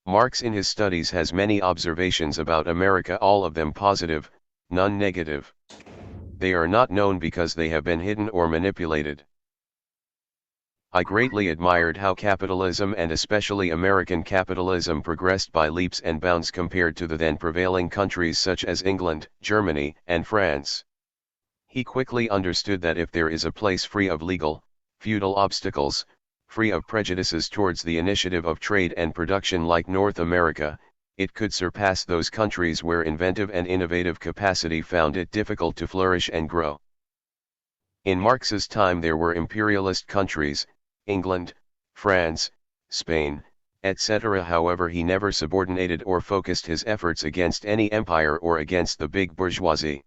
Marx in his studies has many observations about America, all of them positive, none negative. They are not known because they have been hidden or manipulated. I greatly admired how capitalism, and especially American capitalism, progressed by leaps and bounds compared to the then prevailing countries such as England, Germany, and France. He quickly understood that if there is a place free of legal, feudal obstacles, free of prejudices towards the initiative of trade and production like North America, it could surpass those countries where inventive and innovative capacity found it difficult to flourish and grow. In Marx's time there were imperialist countries, England, France, Spain, etc. However, he never subordinated or focused his efforts against any empire or against the big bourgeoisie.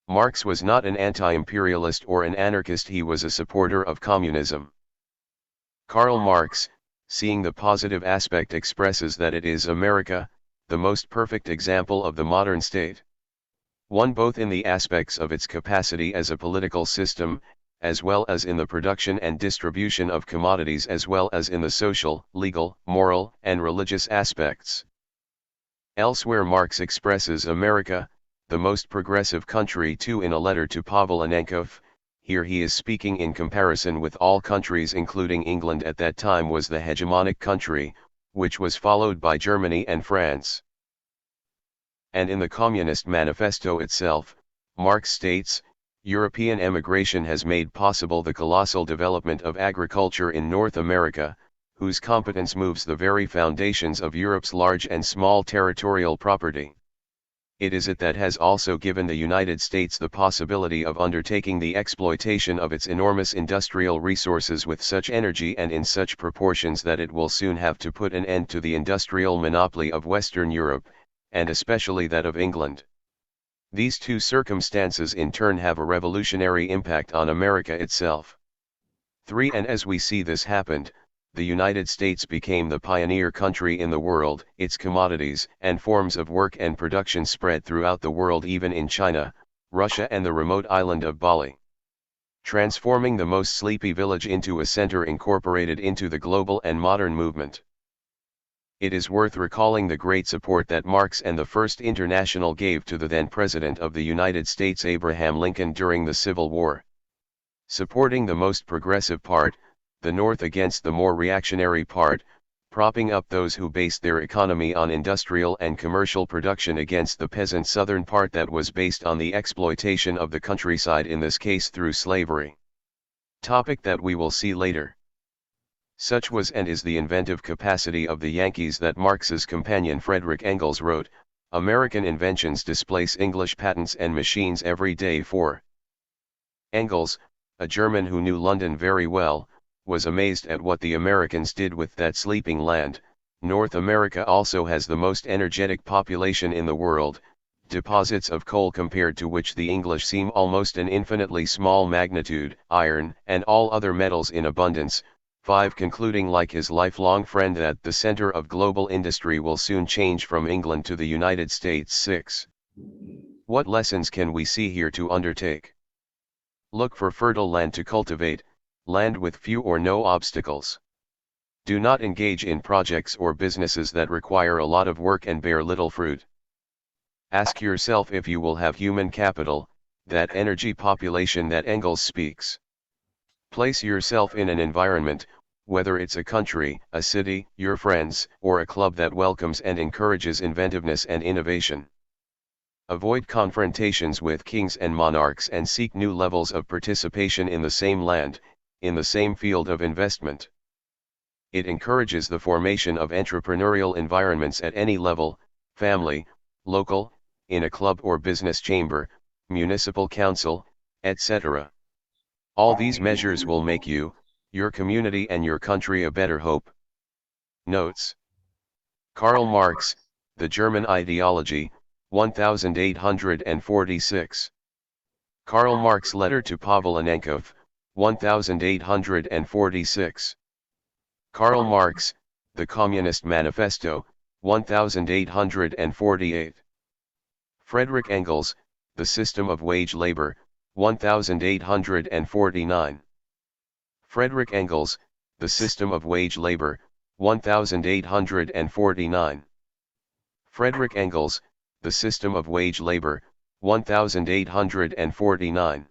Marx was not an anti-imperialist or an anarchist, he was a supporter of communism. Karl Marx, seeing the positive aspect, expresses that it is America, the most perfect example of the modern state. One both in the aspects of its capacity as a political system, as well as in the production and distribution of commodities, as well as in the social, legal, moral, and religious aspects. Elsewhere Marx expresses America, the most progressive country too, in a letter to Pavel Anenkov. Here he is speaking in comparison with all countries, including England at that time was the hegemonic country, which was followed by Germany and France. And in the Communist Manifesto itself, Marx states, European emigration has made possible the colossal development of agriculture in North America, whose competence moves the very foundations of Europe's large and small territorial property. It is it that has also given the United States the possibility of undertaking the exploitation of its enormous industrial resources with such energy and in such proportions that it will soon have to put an end to the industrial monopoly of Western Europe, and especially that of England. These two circumstances in turn have a revolutionary impact on America itself. 3. And as we see this happened, the United States became the pioneer country in the world, its commodities and forms of work and production spread throughout the world, even in China, Russia and the remote island of Bali, transforming the most sleepy village into a center incorporated into the global and modern movement. It is worth recalling the great support that Marx and the First International gave to the then President of the United States Abraham Lincoln during the Civil War. Supporting the most progressive part, the North against the more reactionary part, propping up those who based their economy on industrial and commercial production against the peasant Southern part that was based on the exploitation of the countryside, in this case through slavery. Topic that we will see later. Such was and is the inventive capacity of the Yankees that Marx's companion Frederick Engels wrote, American inventions displace English patents and machines every day. For Engels, a German who knew London very well, was amazed at what the Americans did with that sleeping land. North America also has the most energetic population in the world, deposits of coal compared to which the English seem almost an infinitely small magnitude, iron and all other metals in abundance. 5. Concluding like his lifelong friend that the center of global industry will soon change from England to the United States. 6. What lessons can we see here to undertake? Look for fertile land to cultivate, land with few or no obstacles. Do not engage in projects or businesses that require a lot of work and bear little fruit. Ask yourself if you will have human capital, that energy population that Engels speaks. Place yourself in an environment, whether it's a country, a city, your friends, or a club that welcomes and encourages inventiveness and innovation. Avoid confrontations with kings and monarchs and seek new levels of participation in the same land, in the same field of investment. It encourages the formation of entrepreneurial environments at any level, family, local, in a club or business chamber, municipal council, etc. All these measures will make you, your community and your country a better hope. Notes. Karl Marx, The German Ideology, 1846. Karl Marx Letter to Pavel Anenkov, 1846. Karl Marx, The Communist Manifesto, 1848. Frederick Engels, The System of Wage Labor, 1849. Frederick Engels, The System of Wage Labor, 1849. Frederick Engels, The System of Wage Labor, 1849.